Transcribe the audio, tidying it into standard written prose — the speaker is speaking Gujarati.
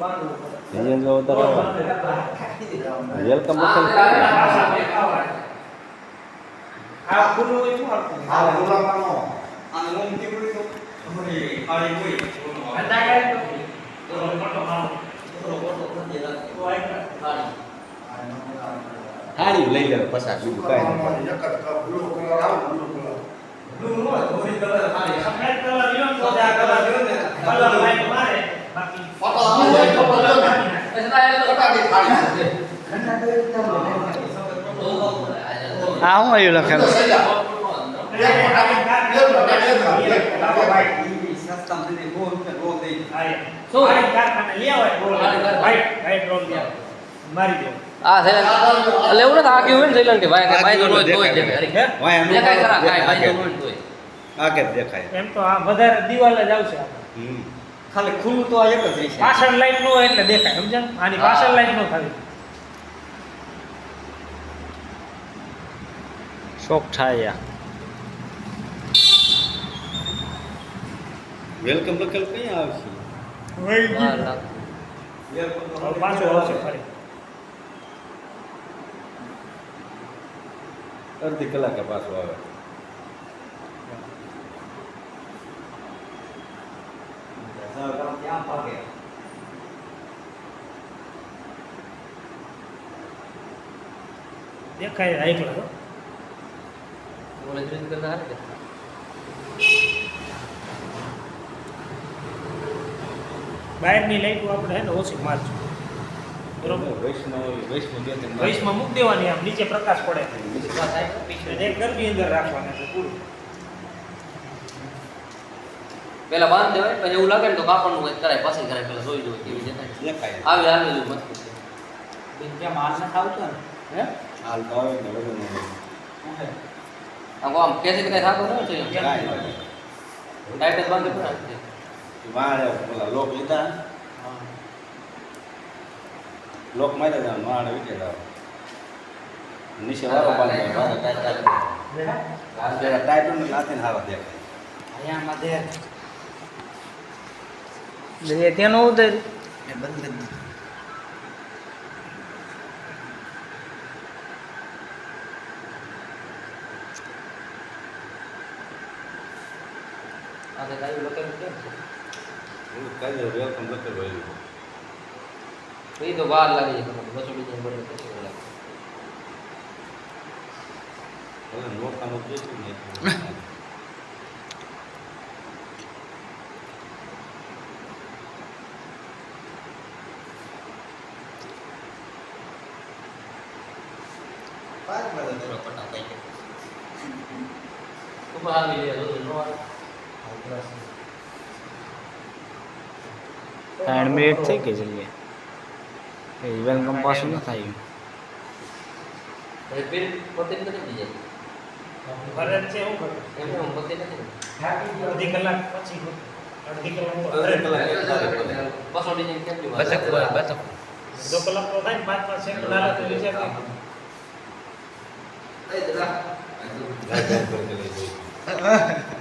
અહીંયા જો વધારે વેલકમ લખેલ આ ખુલ્લું હોય શું આપતું આ બોલાવાનો અને ઓમ કેવું તો અમારી આડી કોઈ અંદા કાય તો ફોટો મારો હાડી લઈ લે પસાર બીજું કાંઈ નહીં. એક જ બ્લુ કલર આવે બ્લુ કલર બ્લુ નો ધોરી કલર ખાલી સફેદ કલર લ્યો તો આ કલર લ્યો ને કલર લાઈન મારે બાકી ફોટો આવે ખબર ફટાડી ખાલી આ હું આવ્યું લખેલું આ થેલા એટલે એવું નથી આ કેવું ને થેલા કે ભાઈ તો રોજ રોજ દેખાય વાય આનું દેખાય ખરા ભાઈ ભાઈ તો રોજ રોજ આ કે દેખાય એમ તો આ વધારે દિવાલ જ આવશે ખાલી ખુલ્લું તો આ એક જ રહેશે પાછળ લાઈટ નો હોય એટલે દેખાય સમજ્યા આની પાછળ લાઈટ નો થાય શોખ થાય વેલકમ લખેલ કઈ આવશે પાછું આવશે ફરી અડધી કલાકે પાછું આવે દેખાય આઈકલા તો બોલે ડ્રિંક કરતા હારે બહારની લાઈટો આપણે હે ને ઓછી મારશું બરોબર વૈષ્ણવ બે ત્રણ વૈશમાં મૂકી દેવાની આમ નીચે પ્રકાશ પડે એક ગરબી અંદર રાખવાના છે પૂરું પેલા બાંધ દેવાય પછી એવું લાગે ને તો કાપડનું કંઈક કરાય પાછી કરાય પેલા જોઈ જોઈ કેવી દેખાય દેખાય આવી આવેલું મસ્ત ત્યાં માલ ના ખાવતો ને હે હાલ તો આવે ને વજન આમ કેસી કઈ થાતો ન છે કાંઈ ટાઈટ જ બાંધે પડે વાળે પેલા લોક લીધા લોક માર્યા હતા વાળે વીટે હતા નીચે વાળો બાંધે ટાઈટ ને લાથીને હારા દેખાય અહીંયા માથે તેનો ઉદર એ બંધ કરી દીધું આ તો કાઈ લોકો કેમ છે એવું કઈ દે વેલકમ લખેલ હોય તો એ તો વાર લાગે છે તમને બસો ડિઝાઇન બને પછી લાગે હવે નોખાનું જોઈતું ને ઉપર આવી લે તો નો આવે 3 મિનિટ થઈ ગઈ જલ્દી એ વેલકમ પાછું ન થાય એ પેન પોતે નથી ડિઝાઇન ફરજ છે હું કરું એમ પોતે નથી અડધી કલાક પછી અડધી કલાક બસો ડિઝાઇન કેમ દી બચક બચક 2 કલાક તો થાય 5 સેકન્ડ લાગે તો વિચાર કર એ દલા ગાય ગાય કરી